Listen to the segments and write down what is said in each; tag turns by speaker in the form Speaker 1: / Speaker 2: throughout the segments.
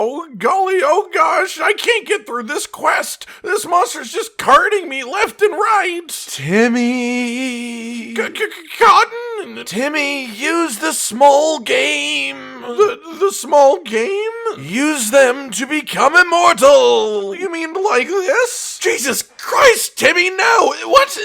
Speaker 1: Oh, golly, oh gosh, I can't get through this quest. This monster's just carting me left and right.
Speaker 2: Timmy!
Speaker 1: Cotton?
Speaker 2: Timmy, use the small game.
Speaker 1: The small game?
Speaker 2: Use them to become immortal.
Speaker 1: You mean like this?
Speaker 2: Jesus Christ, Timmy, no! What?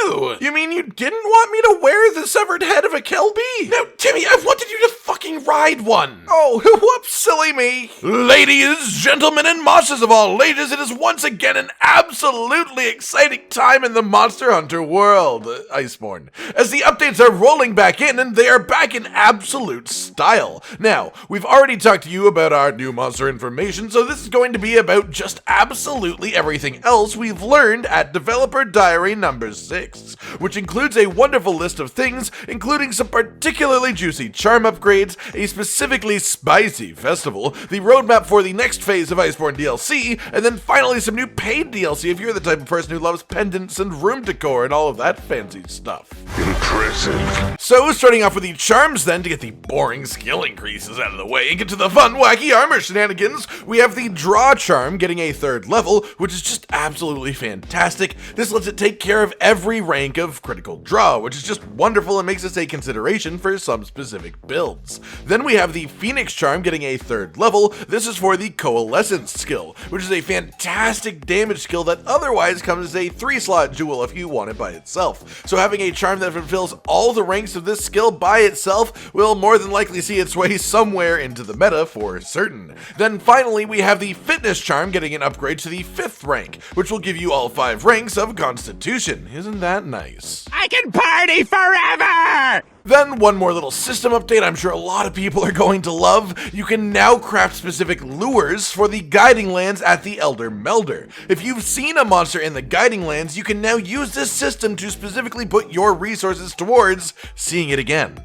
Speaker 2: No!
Speaker 1: You mean you didn't want me to wear the severed head of a Kelby?
Speaker 2: No, Timmy, I wanted you to fucking ride one.
Speaker 1: Oh, whoops, silly me.
Speaker 2: Ladies, gentlemen, and monsters of all ages, it is once again an absolutely exciting time in the Monster Hunter World Iceborne, as the updates are rolling back in, and they are back in absolute style. Now, we've already talked to you about our new monster information, so this is going to be about just absolutely everything else we've learned at Developer Diary number 6, which includes a wonderful list of things, including some particularly juicy charm upgrades, a specifically spicy festival, the roadmap for the next phase of Iceborne DLC, and then finally some new paid DLC if you're the type of person who loves pendants and room decor and all of that fancy stuff.
Speaker 1: Impressive.
Speaker 2: So, starting off with the charms then, to get the boring skill increases out of the way and get to the fun, wacky armor shenanigans, we have the draw charm getting a 3rd level, which is just absolutely fantastic. This lets it take care of every rank of critical draw, which is just wonderful and makes us a consideration for some specific builds. Then we have the Phoenix charm getting a 3rd level. This is for the Coalescence skill, which is a fantastic damage skill that otherwise comes as a 3-slot jewel if you want it by itself. So having a charm that fulfills all the ranks of this skill by itself will more than likely see its way somewhere into the meta for certain. Then finally we have the Fitness charm getting an upgrade to the 5th rank, which will give you all 5 ranks of Constitution. Isn't that nice?
Speaker 3: I can party forever!
Speaker 2: Then one more little system update I'm sure a lot of people are going to love. You can now craft specific lures for the Guiding Lands at the Elder Melder. If you've seen a monster in the Guiding Lands, you can now use this system to specifically put your resources towards seeing it again.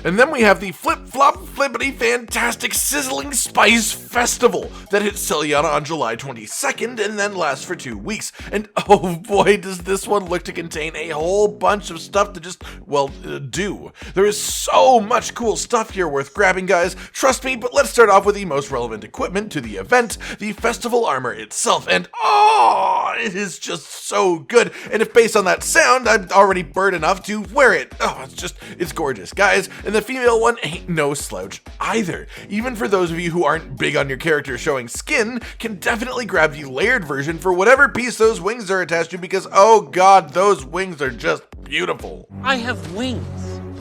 Speaker 2: And then we have the flip-flop-flippity fantastic Sizzling Spice Festival that hits Celiana on July 22nd and then lasts for 2 weeks. And oh boy, does this one look to contain a whole bunch of stuff to just, well, do. There is so much cool stuff here worth grabbing, guys. Trust me, but let's start off with the most relevant equipment to the event, the festival armor itself. And oh, it is just so good. And if based on that sound, I'm already burnt enough to wear it. Oh, it's gorgeous, guys. And the female one ain't no slouch either. Even for those of you who aren't big on your character showing skin, can definitely grab the layered version for whatever piece those wings are attached to, because oh god, those wings are just beautiful.
Speaker 3: I have wings.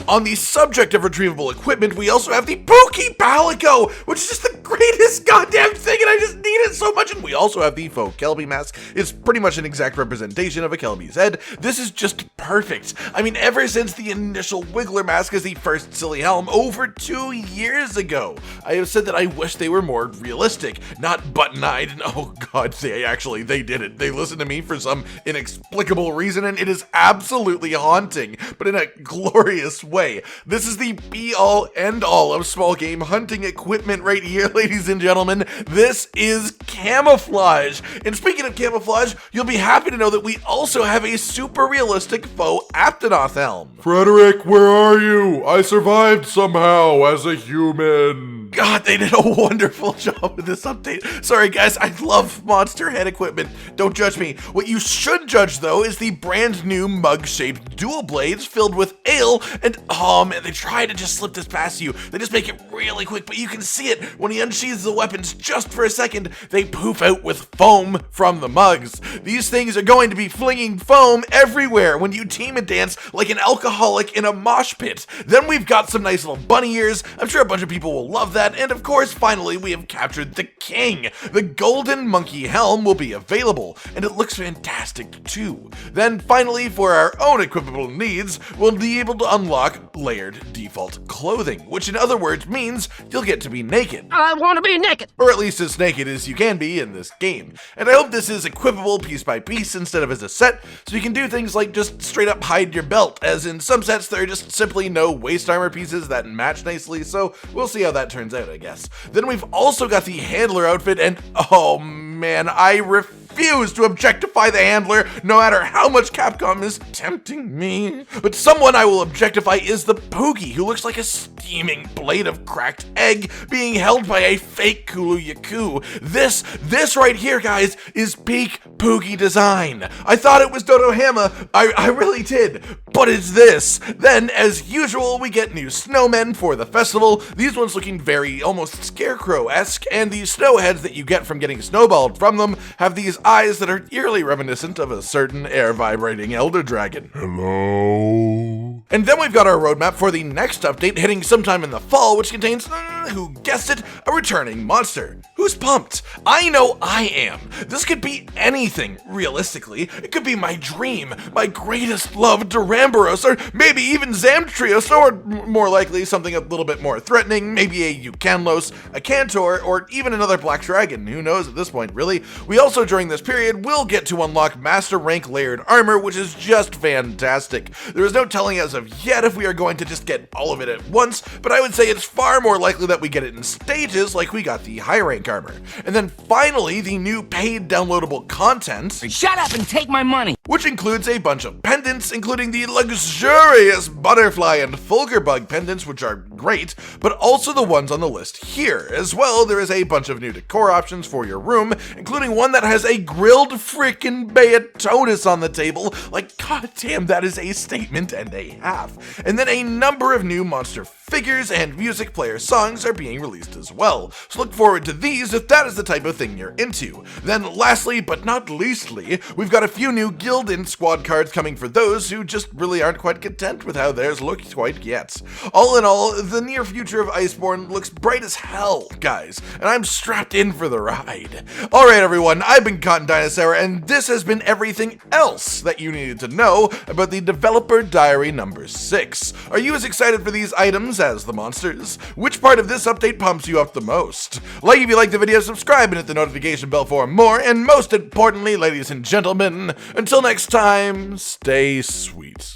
Speaker 2: On the subject of retrievable equipment, we also have the Pookie Palico, which is just the greatest goddamn thing, and I just need it so much. And we also have the faux Kelby mask. It's pretty much an exact representation of a Kelby's head. This is just perfect. I mean, ever since the initial Wiggler mask as the first silly helm over 2 years ago, I have said that I wish they were more realistic, not button-eyed, and oh god, they did it. They listened to me for some inexplicable reason, and it is absolutely haunting, but in a glorious way. This is the be-all, end-all of small game hunting equipment right here, ladies and gentlemen. This is camouflage. And speaking of camouflage, you'll be happy to know that we also have a super realistic faux Aptonoth helm.
Speaker 1: Frederick, where are you? I survived somehow as a human.
Speaker 2: God, they did a wonderful job with this update. Sorry guys, I love monster head equipment. Don't judge me. What you should judge though is the brand new mug-shaped dual blades filled with ale, and oh man, they try to just slip this past you. They just make it really quick, but you can see it when he unsheathes the weapons just for a second. They poof out with foam from the mugs. These things are going to be flinging foam everywhere when you team and dance like an alcoholic in a mosh pit. Then we've got some nice little bunny ears. I'm sure a bunch of people will love that. And of course, finally, we have captured the king. The golden monkey helm will be available, and it looks fantastic too. Then finally, for our own equipable needs, we'll be able to unlock layered default clothing, which in other words means you'll get to be naked.
Speaker 3: I want to be naked.
Speaker 2: Or at least as naked as you can be in this game. And I hope this is equipable piece by piece instead of as a set, so you can do things like just straight up hide your belt, as in some sets there are just simply no waist armor pieces that match nicely, so we'll see how that turns out, I guess. Then we've also got the handler outfit, and oh man, I refuse refuse to objectify the handler, no matter how much Capcom is tempting me. But someone I will objectify is the Poogie, who looks like a steaming blade of cracked egg being held by a fake Kulu Yaku. This right here, guys, is peak Poogie design. I thought it was Dodohama, I really did, but it's this. Then, as usual, we get new snowmen for the festival, these ones looking very almost Scarecrow-esque, and the snowheads that you get from getting snowballed from them have these eyes that are eerily reminiscent of a certain air-vibrating elder dragon. Hello? And then we've got our roadmap for the next update hitting sometime in the fall, which contains, who guessed it, a returning monster. Who's pumped? I know I am. This could be anything, realistically. It could be my dream, my greatest love, Duramboros, or maybe even Zamtrios, or more likely something a little bit more threatening, maybe a Eucanlos, a Cantor, or even another Black Dragon. Who knows at this point, really? We also, during this period, will get to unlock Master Rank layered armor, which is just fantastic. There is no telling as of yet if we are going to just get all of it at once, but I would say it's far more likely that we get it in stages like we got the high rank armor. And then finally, the new paid downloadable content.
Speaker 3: Shut up and take my money.
Speaker 2: Which includes a bunch of pendants, including the luxurious butterfly and Fulgurbug pendants, which are great, but also the ones on the list here. As well, there is a bunch of new decor options for your room, including one that has a grilled frickin' Beatonus on the table. Like, goddamn, that is a statement and a half. And then a number of new monster figures and music player songs are being released as well. So look forward to these if that is the type of thing you're into. Then lastly, but not leastly, we've got a few new Guild and Squad cards coming for those who just really aren't quite content with how theirs looked quite yet. All in all, the near future of Iceborne looks bright as hell, guys, and I'm strapped in for the ride. Alright everyone, I've been Cotton Dinosaur, and this has been everything else that you needed to know about the Developer Diary number 6. Are you as excited for these items as the monsters? Which part of this update pumps you up the most? Like if you like the video, subscribe and hit the notification bell for more, and most importantly, ladies and gentlemen, until next time, stay sweet.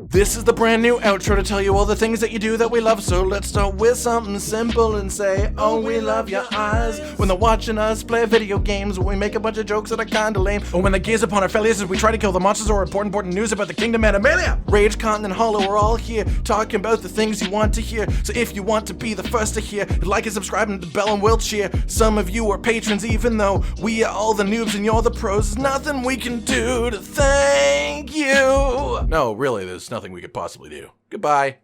Speaker 2: This is the brand new outro to tell you all the things that you do that we love, so let's start with something simple and say, oh, we love your eyes. When they're watching us play video games, we make a bunch of jokes that are kinda lame. Or when they gaze upon our failures as we try to kill the monsters or report important news about the Kingdom Animalia. Rage, Cotton, and Hollow are all here, talking about the things you want to hear. So if you want to be the first to hear, like and subscribe and the bell and will cheer. Some of you are patrons, even though we are all the noobs and you're the pros. There's nothing we can do to thank you. No, really, there's nothing we could possibly do. Goodbye.